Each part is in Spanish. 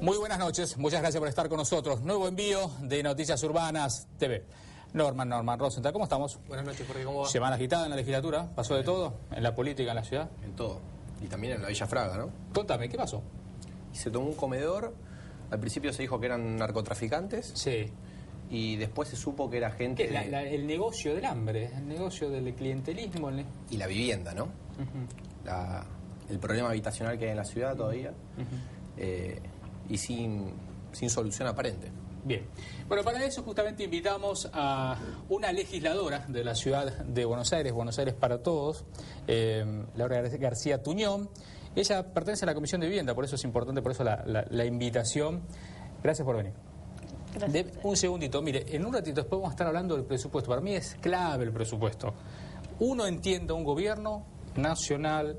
Muy buenas noches, muchas gracias por estar con nosotros. Nuevo envío de Noticias Urbanas TV. Norman Rosenthal, ¿cómo estamos? Buenas noches, Jorge, ¿cómo va? Semana agitada en la legislatura, ¿pasó de todo? ¿En la política, en la ciudad? En todo, y también en la Villa Fraga, ¿no? Contame, ¿qué pasó? Y se tomó un comedor, al principio se dijo que eran narcotraficantes. Sí. Y después se supo que era gente... El negocio del hambre, el negocio del clientelismo. Y la vivienda, ¿no? El problema habitacional que hay en la ciudad todavía. Y sin solución aparente. Bien. Bueno, para eso justamente invitamos a una legisladora de la ciudad de Buenos Aires para Todos, Laura García Tuñón. Ella pertenece a la Comisión de Vivienda, por eso es importante, por eso la invitación. Gracias por venir. Gracias. Un segundito, mire, en un ratito después vamos a estar hablando del presupuesto. Para mí es clave el presupuesto. Uno entiende un gobierno nacional,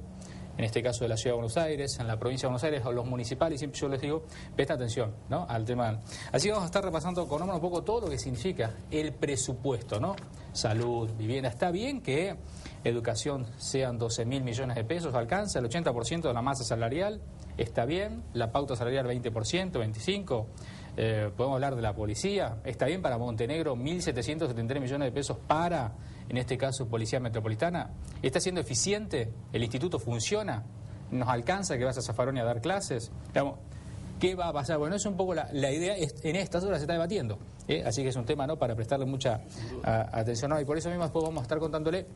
en este caso de la Ciudad de Buenos Aires, en la provincia de Buenos Aires, o los municipales, siempre yo les digo, presta atención, ¿no?, al tema. Así vamos a estar repasando con un poco todo lo que significa el presupuesto, ¿no? Salud, vivienda. Está bien que educación sean 12.000 millones de pesos, alcanza el 80% de la masa salarial, está bien, la pauta salarial 20%, 25%, podemos hablar de la policía, está bien para Montenegro, 1.773 millones de pesos para, en este caso, Policía Metropolitana. ¿Está siendo eficiente? ¿El instituto funciona? ¿Nos alcanza que vas a Zaffaroni a dar clases? Digamos, ¿qué va a pasar? Bueno, es un poco la idea, en estas horas se está debatiendo, así que es un tema, ¿no?, para prestarle mucha atención, ¿no? Y por eso mismo después vamos a estar contándole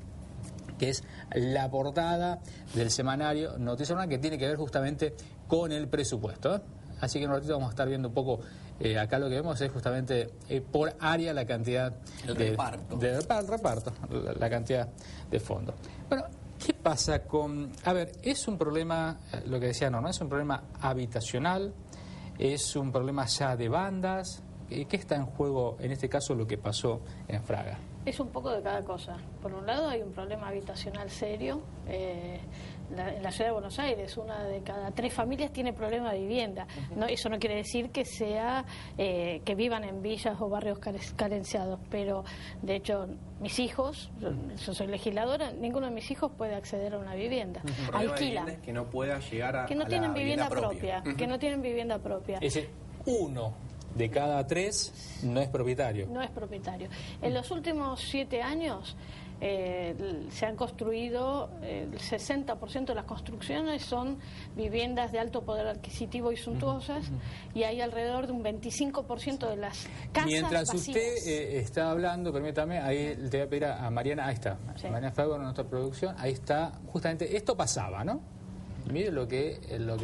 que es la portada del semanario Noticias Urbanas, que tiene que ver justamente con el presupuesto, ¿eh? Así que en un ratito vamos a estar viendo un poco, acá lo que vemos es justamente por área la cantidad reparto, la cantidad de fondos. Bueno, ¿qué pasa con...? A ver, es un problema, lo que decía Norma, es un problema habitacional, es un problema ya de bandas. ¿Qué está en juego, en este caso, lo que pasó en Fraga? Es un poco de cada cosa. Por un lado hay un problema habitacional serio. En la ciudad de Buenos Aires, una de cada 3 familias tiene problema de vivienda. No, eso no quiere decir que sea que vivan en villas o barrios carenciados, pero de hecho mis hijos, yo soy legisladora, ninguno de mis hijos puede acceder a una vivienda. Alquilan. Que no pueda llegar a que no tienen vivienda propia. Que no tienen vivienda propia. Es decir, uno de cada 3 no es propietario. No es propietario. En los últimos 7 años se han construido, el 60% de las construcciones son viviendas de alto poder adquisitivo y suntuosas, y hay alrededor de un 25% de las casas Mientras vacías. Usted está hablando, permítame, ahí te voy a pedir a Mariana, ahí está, Sí. Mariana Fraga, nuestra producción, ahí está, justamente, esto pasaba, ¿no? Mire lo que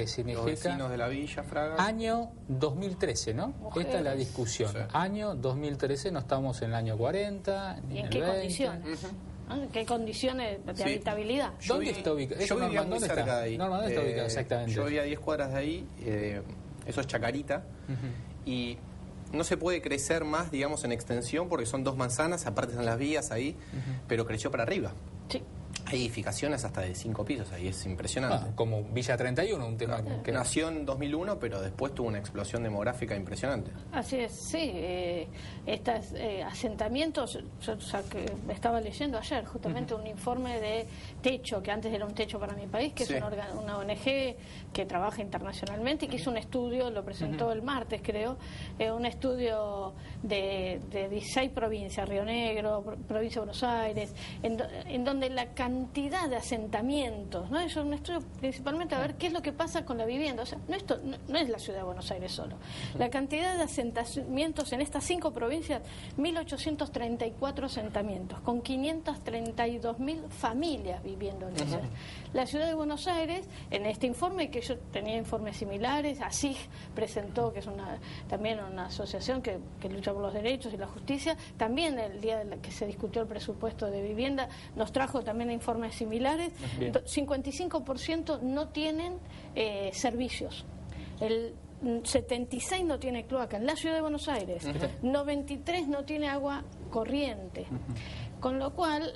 significa. Los vecinos de la Villa Fraga. Año 2013, ¿no? Mujeres. Esta es la discusión. Sí. Año 2013, no estamos en el año 40, ni ¿Y en el qué 20. condiciones? ¿En qué condiciones de Sí. habitabilidad? ¿Dónde está ubicado? Yo vivía Norman, muy ¿dónde cerca está? de ahí. Norman, ¿dónde está ubicado exactamente? Yo vivía a 10 cuadras de ahí, eso es Chacarita, y no se puede crecer más, digamos, en extensión, porque son 2 manzanas, aparte están las vías ahí, pero creció para arriba. Sí. Hay edificaciones hasta de 5 pisos ahí, es impresionante. Como Villa 31, un tema que... Nació en 2001, pero después tuvo una explosión demográfica impresionante. Así es, sí. Estos asentamientos, yo que estaba leyendo ayer justamente un informe de Techo, que antes era un Techo para mi país, que Sí. es una ONG que trabaja internacionalmente y que hizo un estudio, lo presentó el martes creo, un estudio de 16 provincias, Río Negro, provincia de Buenos Aires, en donde la cantidad de asentamientos, ¿no? Es un estudio principalmente a ver qué es lo que pasa con la vivienda. O sea, no es la ciudad de Buenos Aires solo. La cantidad de asentamientos en estas 5 provincias, 1.834 asentamientos, con 532.000 familias viviendo en ellas. La ciudad de Buenos Aires, en este informe, que yo tenía informes similares, ASIG presentó, que es también una asociación que lucha por los derechos y la justicia, también el día que se discutió el presupuesto de vivienda, nos trajo también informes similares. Bien. 55% no tienen servicios. El 76 no tiene cloaca en la ciudad de Buenos Aires. 93 no tiene agua corriente. Con lo cual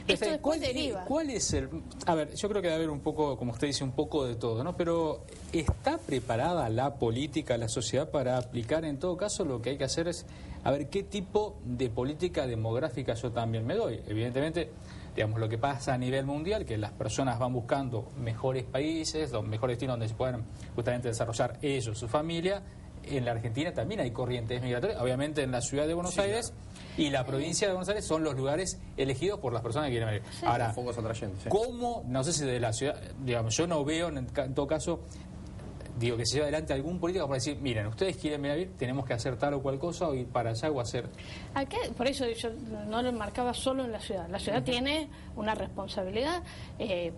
Esto después deriva. ¿Cuál es el...? A ver, yo creo que debe haber un poco, como usted dice, un poco de todo, ¿no? Pero ¿está preparada la política, la sociedad para aplicar? En todo caso, lo que hay que hacer es a ver qué tipo de política demográfica yo también me doy. Evidentemente, digamos, lo que pasa a nivel mundial, que las personas van buscando mejores países, los mejores destinos donde se puedan justamente desarrollar ellos, su familia. En la Argentina también hay corrientes migratorias, obviamente en la ciudad de Buenos Aires y la provincia de Buenos Aires son los lugares elegidos por las personas que quieren venir. Ahora, focos atrayentes, ¿cómo? No sé si de la ciudad, digamos, yo no veo en todo caso, digo, que se lleve adelante algún político para decir, miren, ustedes quieren venir, tenemos que hacer tal o cual cosa o ir para allá o hacer... Acá, por eso yo no lo enmarcaba solo en la ciudad. La ciudad tiene una responsabilidad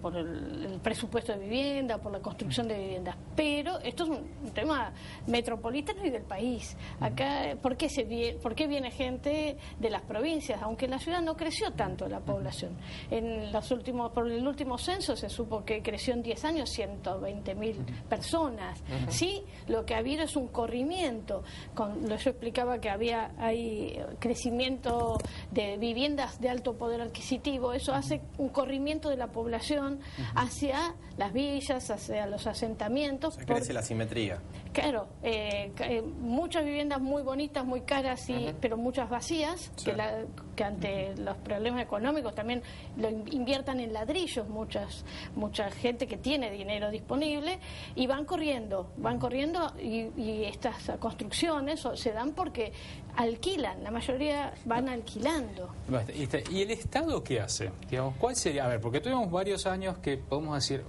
por el presupuesto de vivienda, por la construcción de viviendas, pero esto es un tema metropolitano y del país. Acá, ¿por qué viene gente de las provincias? Aunque en la ciudad no creció tanto la población. Por el último censo se supo que creció en 10 años 120.000 personas. Sí, lo que ha habido es un corrimiento. Yo explicaba que hay crecimiento de viviendas de alto poder adquisitivo. Eso hace un corrimiento de la población hacia las villas, hacia los asentamientos. Crece la simetría. Claro, muchas viviendas muy bonitas, muy caras, pero muchas vacías, que ante los problemas económicos también lo inviertan en ladrillos mucha gente que tiene dinero disponible y van corriendo y estas construcciones se dan porque alquilan, la mayoría van alquilando. ¿Y el Estado qué hace? Digamos, ¿cuál sería? A ver, porque tuvimos varios años que podemos decir,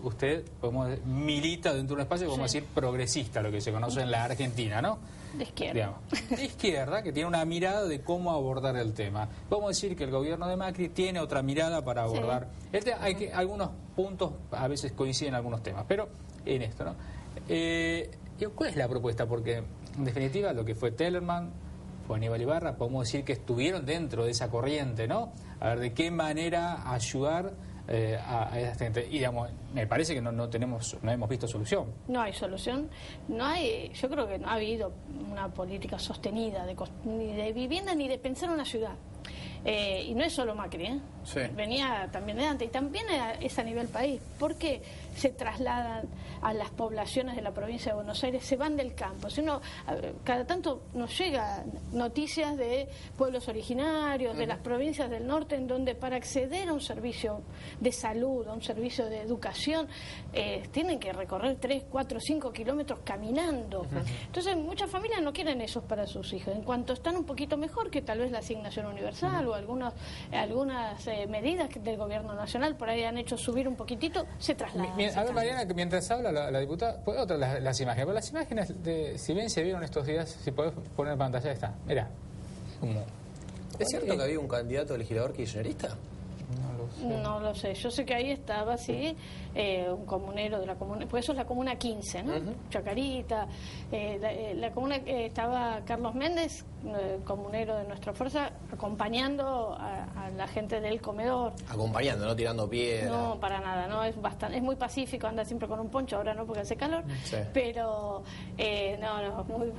milita dentro de un espacio, podemos decir, progresista, lo que se conoce en la Argentina, ¿no? De izquierda. Digamos, de izquierda, que tiene una mirada de cómo abordar el tema. Podemos decir que el gobierno de Macri tiene otra mirada para abordar el tema. Algunos puntos a veces coinciden algunos temas, pero en esto, ¿no? ¿Cuál es la propuesta? Porque, en definitiva, lo que fue Tellerman, fue Aníbal Ibarra, podemos decir que estuvieron dentro de esa corriente, ¿no? A ver, de qué manera ayudar a esa gente. Y, digamos, me parece que no hemos visto solución. No hay solución. Yo creo que no ha habido una política sostenida ni de vivienda ni de pensar una ciudad. Y no es solo Macri, venía también de antes y también es a nivel país. ¿Por qué se trasladan a las poblaciones de la provincia de Buenos Aires? Se van del campo. Cada tanto nos llegan noticias de pueblos originarios, de las provincias del norte, en donde para acceder a un servicio de salud, a un servicio de educación, tienen que recorrer 3, 4, 5 kilómetros caminando. Entonces muchas familias no quieren eso para sus hijos. En cuanto están un poquito mejor, que tal vez la asignación universal o algunas medidas del gobierno nacional por ahí han hecho subir un poquitito, se trasladan. A ver, Mariana, que mientras habla la diputada, las imágenes. Pero las imágenes, si bien se vieron estos días, si podés poner en pantalla, está. Mirá. ¿Es cierto que había un candidato a legislador kirchnerista? No lo sé. Yo sé que ahí estaba, un comunero de la comuna, pues eso es la comuna 15, ¿no? Chacarita. La comuna estaba Carlos Méndez, comunero de nuestra fuerza, acompañando a la gente del comedor. Acompañando, no tirando piedras. No, para nada, no, es muy pacífico, anda siempre con un poncho, ahora no porque hace calor, pero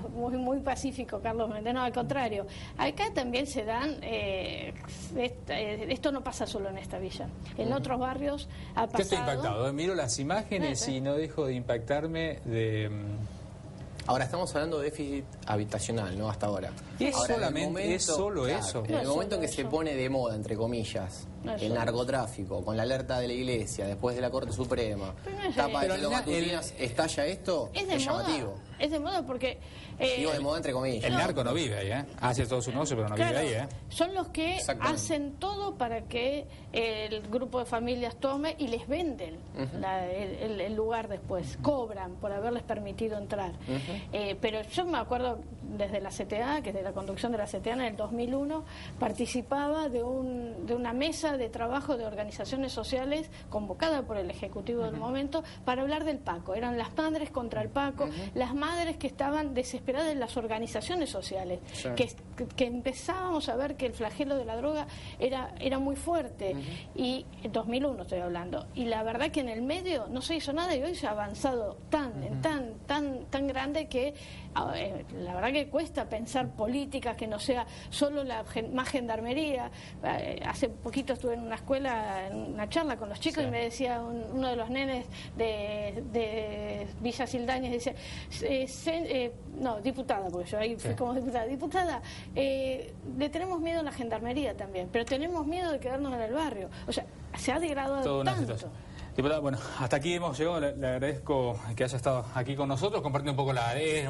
muy pacífico Carlos Méndez, no, al contrario. Acá también se dan, esto no pasa solo en esta villa, en otros barrios ha pasado. Yo estoy impactado, miro las imágenes y no dejo de impactarme de... Ahora estamos hablando de déficit habitacional, ¿no? Hasta ahora. Es solo eso. En el momento en que se pone de moda, entre comillas, el narcotráfico, con la alerta de la Iglesia, después de la Corte Suprema, tapa de matutinas, estalla esto, es llamativo. Es de moda porque... digo de moda entre comillas. El narco no vive ahí, Hace todo su negocio, pero no vive ahí, Son los que hacen todo para que el grupo de familias tome y les venden el lugar después. Cobran por haberles permitido entrar. Pero yo me acuerdo desde la CTA, que desde la conducción de la CTA en el 2001, participaba de una mesa de trabajo de organizaciones sociales convocada por el Ejecutivo del momento para hablar del Paco. Eran las madres contra el Paco, las madres que estaban desesperadas en las organizaciones sociales, que empezábamos a ver que el flagelo de la droga era muy fuerte. Y en 2001 estoy hablando. Y la verdad que en el medio no se hizo nada y hoy se ha avanzado tan grande que la verdad que cuesta pensar políticas que no sea solo más gendarmería. Hace poquito estuve en una escuela, en una charla con los chicos, y me decía uno de los nenes de Villa Sildañez, dice, no, diputada, porque yo ahí fui como diputada, le tenemos miedo a la gendarmería también, pero tenemos miedo de quedarnos en el barrio. O sea, se ha degradado tanto. Diputada, bueno, hasta aquí hemos llegado. Le agradezco que haya estado aquí con nosotros, compartiendo un poco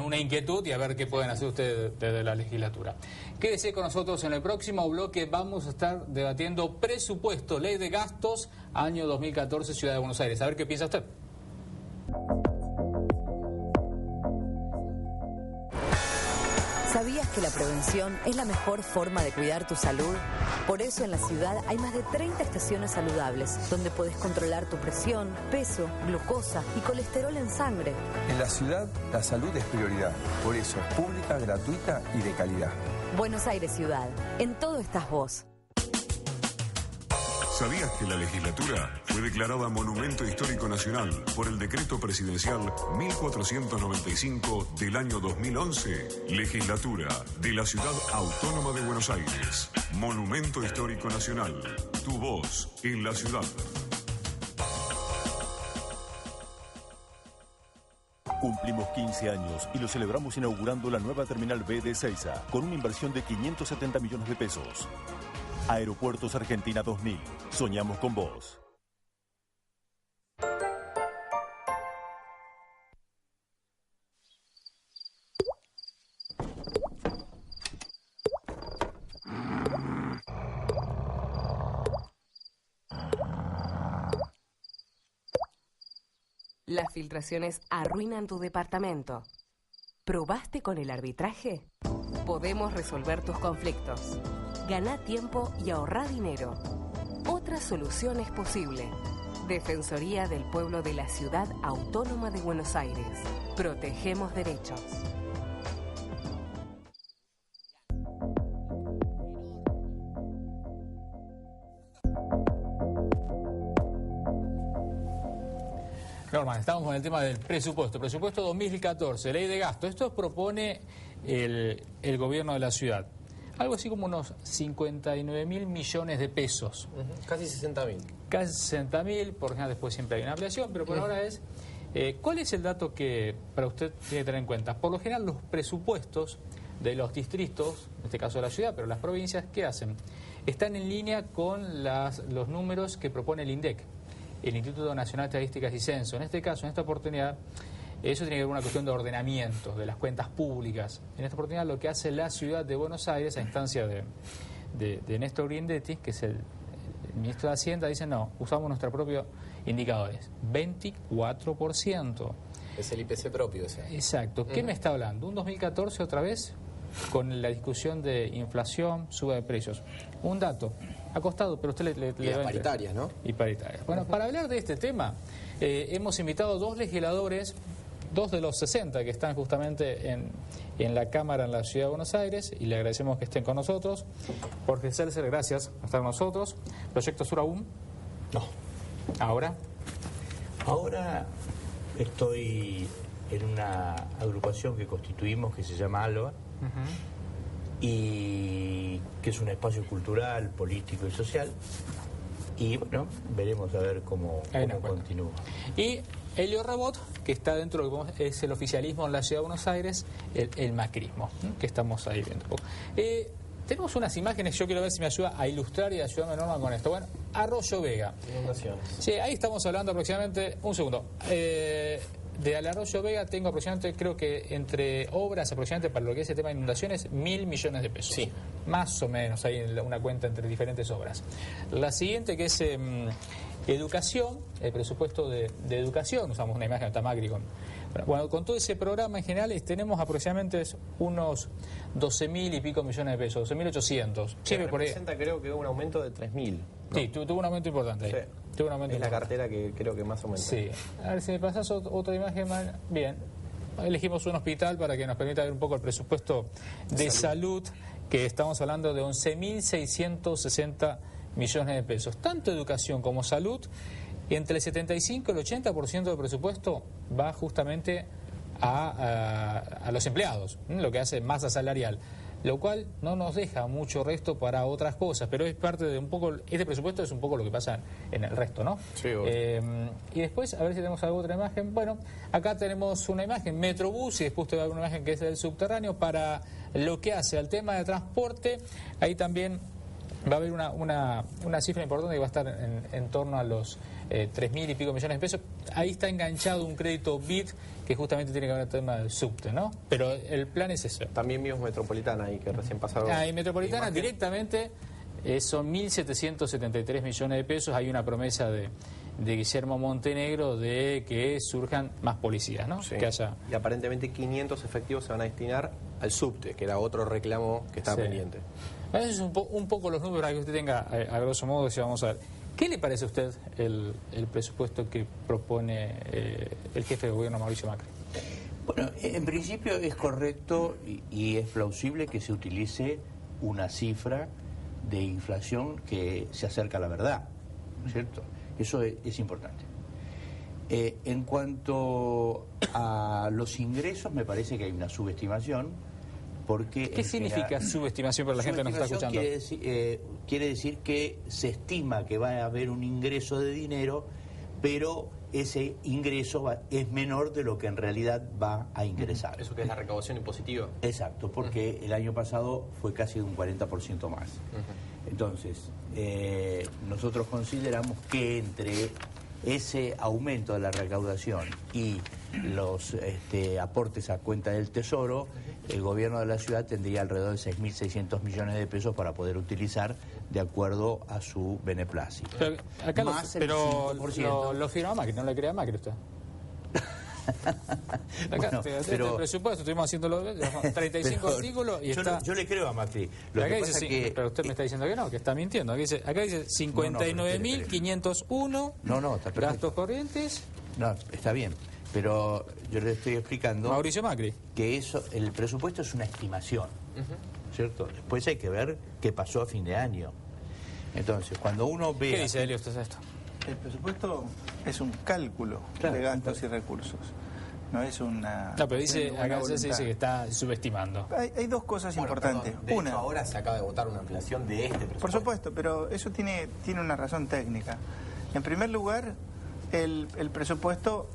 una inquietud y a ver qué pueden hacer ustedes desde la legislatura. Quédese con nosotros en el próximo bloque. Vamos a estar debatiendo presupuesto, ley de gastos, año 2014, Ciudad de Buenos Aires. A ver qué piensa usted. ¿Sabías que la prevención es la mejor forma de cuidar tu salud? Por eso en la ciudad hay más de 30 estaciones saludables, donde puedes controlar tu presión, peso, glucosa y colesterol en sangre. En la ciudad, la salud es prioridad. Por eso es pública, gratuita y de calidad. Buenos Aires Ciudad. En todo estás vos. ¿Sabías que la legislatura fue declarada Monumento Histórico Nacional por el Decreto Presidencial 1495 del año 2011? Legislatura de la Ciudad Autónoma de Buenos Aires. Monumento Histórico Nacional. Tu voz en la ciudad. Cumplimos 15 años y lo celebramos inaugurando la nueva Terminal B de Ezeiza con una inversión de 570 millones de pesos. Aeropuertos Argentina 2000. Soñamos con vos. Las filtraciones arruinan tu departamento. ¿Probaste con el arbitraje? Podemos resolver tus conflictos. Gana tiempo y ahorra dinero. Otra solución es posible. Defensoría del Pueblo de la Ciudad Autónoma de Buenos Aires. Protegemos derechos. Norman, estamos con el tema del presupuesto. Presupuesto 2014, ley de gasto. Esto propone el gobierno de la ciudad. Algo así como unos 59.000 millones de pesos. Casi 60.000. Casi 60.000, por ejemplo, después siempre hay una ampliación, pero por ahora es... ¿Cuál es el dato que para usted tiene que tener en cuenta? Por lo general, los presupuestos de los distritos, en este caso de la ciudad, pero las provincias, ¿qué hacen? Están en línea con los números que propone el INDEC, el Instituto Nacional de Estadísticas y Censo. En este caso, en esta oportunidad... Eso tiene que ver con una cuestión de ordenamiento de las cuentas públicas. En esta oportunidad lo que hace la ciudad de Buenos Aires, a instancia de Néstor Grindetti, que es el ministro de Hacienda, dice no, usamos nuestros propios indicadores. 24%. Es el IPC propio ese. Exacto. ¿Qué me está hablando? ¿Un 2014 otra vez? Con la discusión de inflación, suba de precios. Un dato. Ha costado, pero usted le y las paritarias, ¿no? Y paritarias. Bueno, para hablar de este tema, hemos invitado a dos legisladores, dos de los 60 que están justamente en la Cámara en la Ciudad de Buenos Aires, y le agradecemos que estén con nosotros. Jorge Seltzer, gracias por estar con nosotros. ¿Proyecto Sur aún? No. ¿Ahora? Ahora estoy en una agrupación que constituimos que se llama ALBA, y que es un espacio cultural, político y social. Y bueno, veremos a ver cómo continúa. Y Elio Rabot, que está dentro de lo que es el oficialismo en la Ciudad de Buenos Aires, el macrismo, que estamos ahí viendo. Tenemos unas imágenes, yo quiero ver si me ayuda a ilustrar y ayudarme Norma con esto. Bueno, Arroyo Vega. Inundaciones. Sí, ahí estamos hablando aproximadamente, un segundo, de al Arroyo Vega tengo aproximadamente, creo que entre obras aproximadamente para lo que es el tema de inundaciones, 1.000 millones de pesos. Sí. Más o menos, hay una cuenta entre diferentes obras. La siguiente, que es educación, el presupuesto de educación, usamos una imagen de Tamagri bueno, con todo ese programa en general tenemos aproximadamente unos 12.000 y pico millones de pesos, 12.800. Sí, representa creo que un aumento de 3.000. ¿no? Sí, tuvo un aumento importante ahí. Sí. Tuvo un aumento es la cartera que creo que más aumenta. Sí. A ver si me pasas otra imagen más. Bien. Elegimos un hospital para que nos permita ver un poco el presupuesto de salud, que estamos hablando de 11.660 millones de pesos. Tanto educación como salud, entre el 75 y el 80% del presupuesto va justamente a los empleados, lo que hace masa salarial, lo cual no nos deja mucho resto para otras cosas, pero es parte de un poco, este presupuesto es un poco lo que pasa en el resto, ¿no? Sí, y después, a ver si tenemos alguna otra imagen. Bueno, acá tenemos una imagen, Metrobús, y después te va a dar una imagen que es del subterráneo, para lo que hace al tema de transporte. Ahí también va a haber una cifra importante que va a estar en torno a los 3.000 y pico millones de pesos. Ahí está enganchado un crédito BID que justamente tiene que ver el tema del subte, ¿no? Pero el plan es ese. También vimos Metropolitana ahí, que recién pasaron. Y Metropolitana directamente son 1.773 millones de pesos. Hay una promesa de Guillermo Montenegro de que surjan más policías, ¿no? Sí. Que haya... Y aparentemente 500 efectivos se van a destinar al subte, que era otro reclamo que estaba pendiente. Esos son un poco los números para que usted tenga, a grosso modo, si vamos a ver. ¿Qué le parece a usted el presupuesto que propone el jefe de gobierno, Mauricio Macri? Bueno, en principio es correcto y es plausible que se utilice una cifra de inflación que se acerca a la verdad, ¿no es cierto? Eso es importante. En cuanto a los ingresos, me parece que hay una subestimación, porque... ¿Qué significa subestimación para la gente que nos está escuchando? Quiere decir que se estima que va a haber un ingreso de dinero, pero ese ingreso es menor de lo que en realidad va a ingresar. Eso que es la recaudación impositiva. Exacto, porque el año pasado fue casi de un 40% más. Entonces, nosotros consideramos que entre ese aumento de la recaudación y los aportes a cuenta del Tesoro, el gobierno de la ciudad tendría alrededor de 6.600 millones de pesos para poder utilizar de acuerdo a su beneplácito. Pero acá más lo firma Macri, no le crea Macri usted. Acá, pero, el presupuesto, estuvimos haciendo 35 artículos y yo le creo a Macri. Pero usted me está diciendo que no, que está mintiendo. Acá dice 59.501 gastos corrientes. No, está bien, pero yo le estoy explicando... Mauricio Macri. Que el presupuesto es una estimación, ¿cierto? Después hay que ver qué pasó a fin de año. Entonces, cuando uno ve... ¿Qué dice Elio usted esto? El presupuesto es un cálculo de gastos y recursos. No es una... No, pero acá se dice que está subestimando. Hay dos cosas importantes. Perdón, de hecho, ahora se acaba de votar una ampliación de este presupuesto. Por supuesto, pero eso tiene una razón técnica. En primer lugar, el presupuesto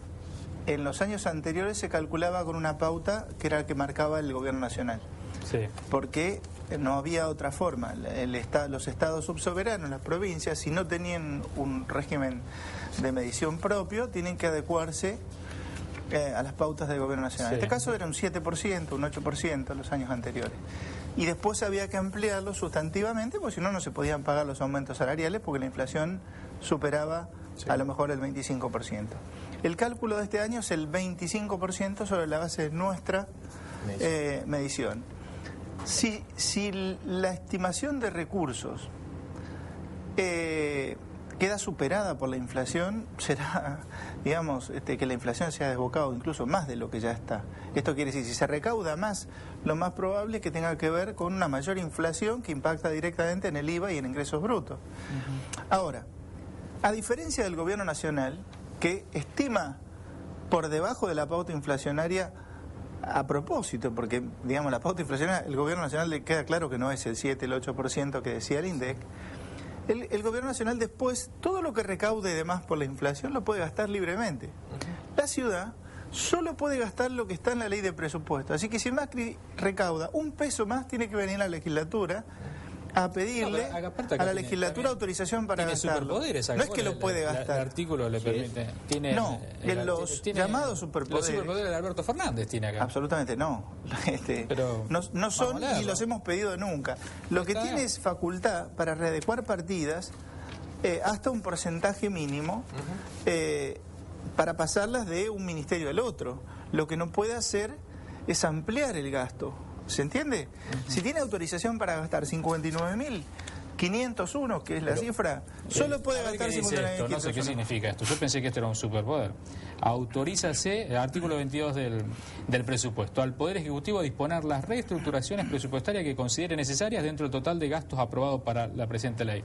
en los años anteriores se calculaba con una pauta que era la que marcaba el gobierno nacional. Sí. Porque no había otra forma. Los estados subsoberanos, las provincias, si no tenían un régimen de medición propio, tienen que adecuarse a las pautas del gobierno nacional. Sí. En este caso era un 7%, un 8% en los años anteriores. Y después había que ampliarlo sustantivamente, porque si no, no se podían pagar los aumentos salariales, porque la inflación superaba a lo mejor el 25%. El cálculo de este año es el 25% sobre la base de nuestra medición. Si la estimación de recursos queda superada por la inflación, será, digamos, que la inflación se ha desbocado incluso más de lo que ya está. Esto quiere decir, si se recauda más, lo más probable es que tenga que ver con una mayor inflación que impacta directamente en el IVA y en ingresos brutos. Ahora, a diferencia del gobierno nacional, que estima por debajo de la pauta inflacionaria a propósito, porque, digamos, la pauta inflacionaria, el gobierno nacional le queda claro que no es el 7, el 8% que decía el INDEC. El gobierno nacional después, todo lo que recaude de más por la inflación lo puede gastar libremente. La ciudad solo puede gastar lo que está en la ley de presupuesto. Así que si Macri recauda un peso más, tiene que venir a la legislatura a pedirle a la legislatura autorización para gastarlo. No es que lo puede gastar. El artículo le permite. No, los llamados superpoderes. Los superpoderes de Alberto Fernández tiene acá. Absolutamente no. No son y los hemos pedido nunca. Lo que tiene es facultad para readecuar partidas hasta un porcentaje mínimo para pasarlas de un ministerio al otro. Lo que no puede hacer es ampliar el gasto. ¿Se entiende? Si tiene autorización para gastar 59.501, que es la cifra, solo puede gastar 59.501. No sé qué significa esto. Yo pensé que esto era un superpoder. Autorízase, el artículo 22 del presupuesto, al Poder Ejecutivo a disponer las reestructuraciones presupuestarias que considere necesarias dentro del total de gastos aprobados para la presente ley.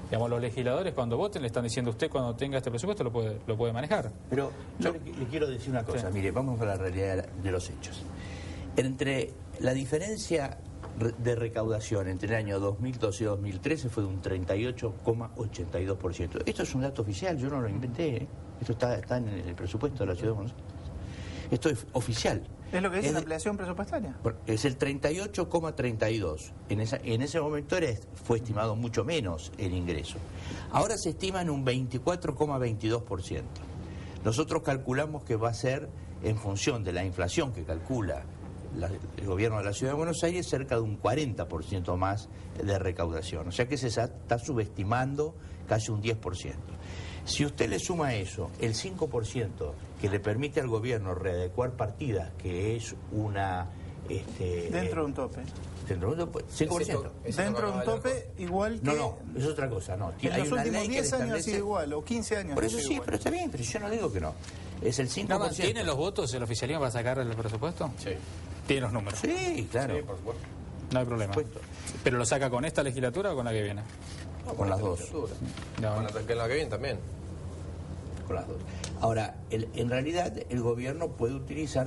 Digamos, los legisladores cuando voten le están diciendo usted cuando tenga este presupuesto lo puede manejar. Pero yo le quiero decir una cosa, mire, vamos a la realidad de los hechos. Entre la diferencia de recaudación entre el año 2012 y 2013 fue de un 38,82%. Esto es un dato oficial, yo no lo inventé, ¿eh? Esto está en el presupuesto de la Ciudad de Buenos Aires. Esto es oficial. ¿Es lo que dice la ampliación presupuestaria? Es el 38,32. En ese momento fue estimado mucho menos el ingreso. Ahora se estima en un 24,22%. Nosotros calculamos que va a ser, en función de la inflación que calcula el gobierno de la Ciudad de Buenos Aires, cerca de un 40% más de recaudación. O sea que se está subestimando casi un 10%. Si usted le suma a eso el 5% que le permite al gobierno readecuar partidas, que es una... dentro de un tope. Dentro de un tope, 5%. Dentro de un tope igual que... No, es otra cosa, no. En los últimos 10 años ha sido igual, o 15 años. Por eso sí, pero está bien, pero yo no digo que no. Es el 5%. ¿Tiene los votos el oficialismo para sacar el presupuesto? Sí. Tiene los números. Sí, claro. Sí, por supuesto. No hay problema. ¿Pero lo saca con esta legislatura o con la que viene? No, con las dos. Con la que viene también. Con las dos. Ahora, en realidad el gobierno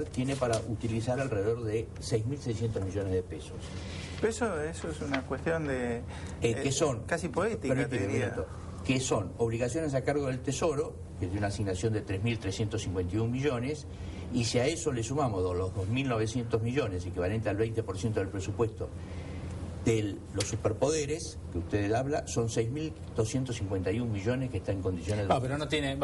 tiene para utilizar alrededor de 6.600 millones de pesos. Eso es una cuestión de... que son, casi poética, te diría. Que son obligaciones a cargo del Tesoro, que es de una asignación de 3.351 millones, y si a eso le sumamos los 2.900 millones, equivalente al 20% del presupuesto de los superpoderes que usted habla, son 6.251 millones que están en condiciones de... pero no tiene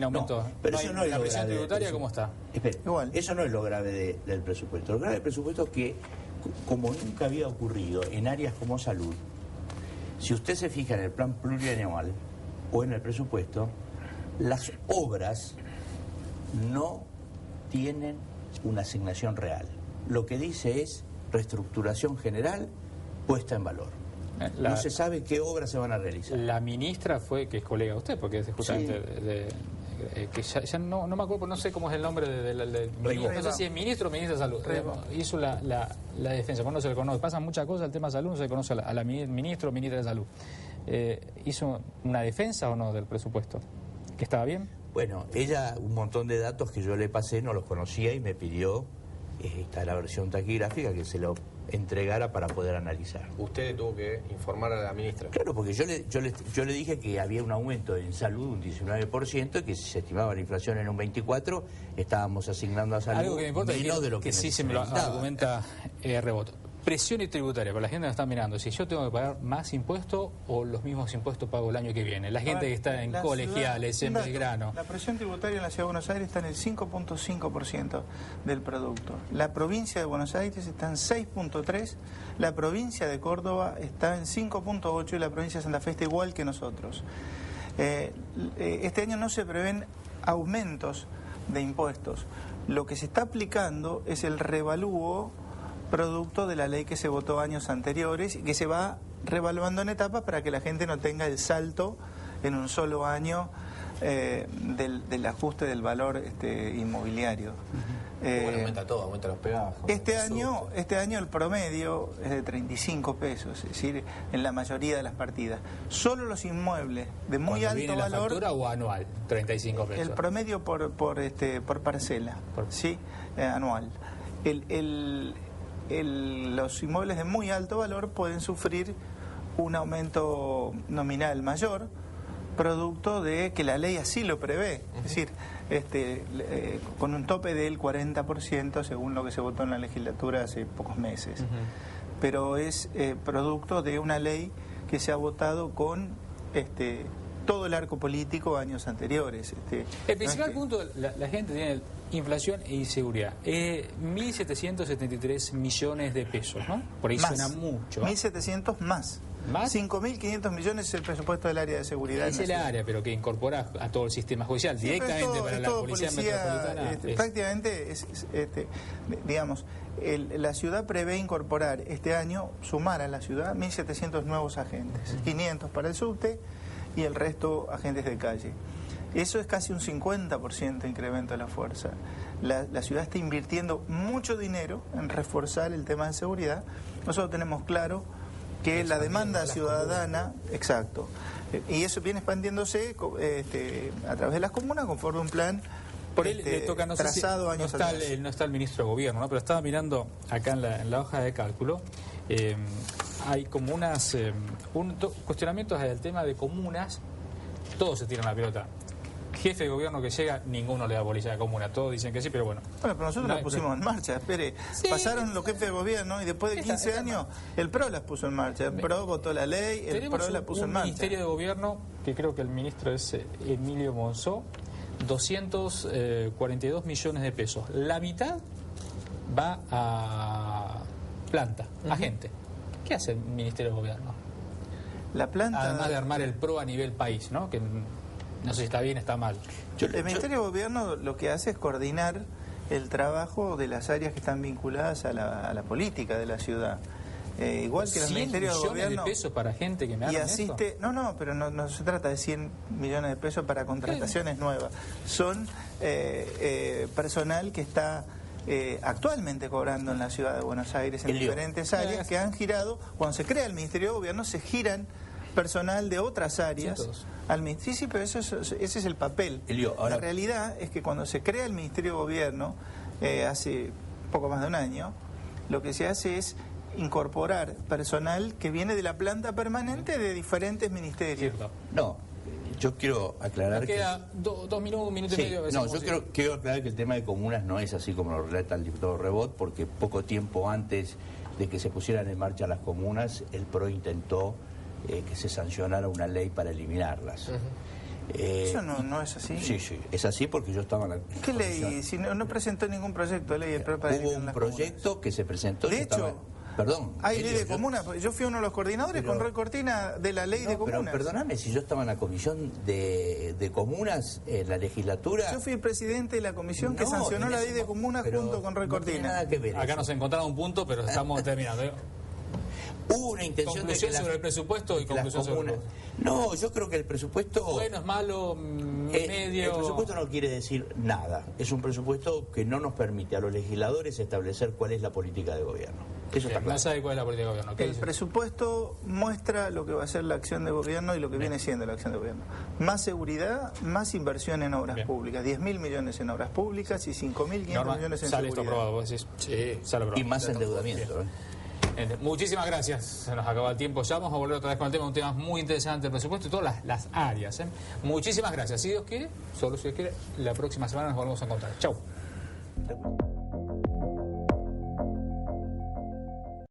aumento. No, pero eso no es la lo presión grave tributaria, ¿cómo está? Espera, igual. Eso no es lo grave del presupuesto. Lo grave del presupuesto es que, como nunca había ocurrido en áreas como salud, si usted se fija en el plan plurianual o en el presupuesto, las obras no tienen una asignación real. Lo que dice es reestructuración general puesta en valor. No se sabe qué obras se van a realizar. La ministra que es colega de usted, porque es justamente que ya no me acuerdo, no sé cómo es el nombre no sé si es ministro o ministra de salud. Hizo la defensa, no se le conoce. Pasan muchas cosas, el tema de salud no se le conoce a la ministra o ministra de salud. ¿Hizo una defensa o no del presupuesto? ¿Que estaba bien? Bueno, ella, un montón de datos que yo le pasé, no los conocía y me pidió la versión taquigráfica que se lo entregara para poder analizar. Usted tuvo que informar a la ministra. Claro, porque yo le dije que había un aumento en salud un 19% y que si se estimaba la inflación en un 24%, estábamos asignando a salud algo que me importa menos es de lo que sí se me lo argumenta Reboto. Presión y tributaria, para la gente que nos está mirando, si yo tengo que pagar más impuestos o los mismos impuestos pago el año que viene. La gente que está en colegiales, en Belgrano. La presión tributaria en la Ciudad de Buenos Aires está en el 5.5% del producto. La provincia de Buenos Aires está en 6.3%, la provincia de Córdoba está en 5.8% y la provincia de Santa Fe está igual que nosotros. Este año no se prevén aumentos de impuestos. Lo que se está aplicando es el revalúo producto de la ley que se votó años anteriores y que se va revaluando en etapas para que la gente no tenga el salto en un solo año del ajuste del valor inmobiliario. Bueno, aumenta todo, aumenta los peajes. Este año el promedio es de 35 pesos, es decir, en la mayoría de las partidas. Solo los inmuebles de muy alto viene valor... ¿La factura o anual? 35 pesos. El promedio por parcela, ¿sí? Anual. Los inmuebles de muy alto valor pueden sufrir un aumento nominal mayor, producto de que la ley así lo prevé, es decir, con un tope del 40% según lo que se votó en la legislatura hace pocos meses. Pero es producto de una ley que se ha votado con todo el arco político años anteriores. El principal punto, la gente tiene inflación e inseguridad. 1.773 millones de pesos, ¿no? Por ahí suena mucho. 1.700 más. ¿Más? 5.500 millones es el presupuesto del área de seguridad. Es el área, pero que incorpora a todo el sistema judicial, directamente para la policía metropolitana. Prácticamente, digamos, la ciudad prevé incorporar este año, sumar a la ciudad 1.700 nuevos agentes, 500 para el subte y el resto agentes de calle. Eso es casi un 50% de incremento de la fuerza. La ciudad está invirtiendo mucho dinero en reforzar el tema de seguridad. Nosotros tenemos claro que la demanda ciudadana, exacto, y eso viene expandiéndose a través de las comunas conforme un plan por él le toca, no sé si, trazado años atrás. No está el ministro de Gobierno, ¿no? Pero estaba mirando acá en la hoja de cálculo, hay como cuestionamientos del tema de comunas, todos se tiran la pelota. Jefe de gobierno que llega, ninguno le da bolilla de comuna, todos dicen que sí, pero bueno. Bueno, pero nosotros las pusimos en marcha, espere, pasaron los jefes de gobierno y después de 15 años el PRO las puso en marcha, el PRO votó la ley, el PRO la puso en marcha. Tenemos un Ministerio de Gobierno, que creo que el ministro es Emilio Monzó, 242 millones de pesos. La mitad va a planta, a gente. ¿Qué hace el Ministerio de Gobierno? La planta... Además de armar el PRO a nivel país, ¿no? Que no sé si está bien, está mal. El Ministerio de Gobierno lo que hace es coordinar el trabajo de las áreas que están vinculadas a la política de la ciudad. Igual que el Ministerio de Gobierno... ¿100 millones de pesos para gente que me haga eso? No, pero no se trata de 100 millones de pesos para contrataciones nuevas. Son personal que está actualmente cobrando en la ciudad de Buenos Aires en diferentes áreas que han girado. Cuando se crea el Ministerio de Gobierno se giran personal de otras áreas al ministerio. Sí, pero ese es el papel. La realidad es que cuando se crea el Ministerio de Gobierno, hace poco más de un año, lo que se hace es incorporar personal que viene de la planta permanente de diferentes ministerios. No, yo quiero aclarar que... Queda un minuto y medio. No, yo quiero aclarar que el tema de comunas no es así como lo relata el diputado Rebot, porque poco tiempo antes de que se pusieran en marcha las comunas, el PRO intentó que se sancionara una ley para eliminarlas. Eso no es así. Sí, es así porque yo estaba en la... ¿Qué ley? Si no presentó ningún proyecto de ley el PRO para Hubo un proyecto que se presentó... De hecho... Perdón. Hay ley de comunas. Yo fui uno de los coordinadores con Roy Cortina de la ley de comunas. Pero perdóname, si yo estaba en la comisión de comunas en la legislatura... Yo fui el presidente de la comisión que sancionó la ley de comunas junto con Roy Cortina. No tiene nada que ver acá nos encontraron un punto, pero estamos terminando. Hubo una intención conclusión sobre el presupuesto y conclusión sobre... No, yo creo que el presupuesto... Bueno, es malo, medio... El presupuesto no quiere decir nada. Es un presupuesto que no nos permite a los legisladores establecer cuál es la política de gobierno. Eso está claro. No sabe cuál es la política de gobierno. El presupuesto muestra lo que va a ser la acción de gobierno y lo que viene siendo la acción de gobierno. Más seguridad, más inversión en obras públicas. 10.000 millones en obras públicas y 5.500 millones en sale seguridad. Esto aprobado, vos decís. Sí, sale aprobado. Y más endeudamiento. Muchísimas gracias, se nos acaba el tiempo, ya vamos a volver otra vez con el tema, un tema muy interesante, el presupuesto y todas las áreas. Muchísimas gracias, si Dios quiere, solo si Dios quiere, la próxima semana nos volvemos a encontrar. Chau.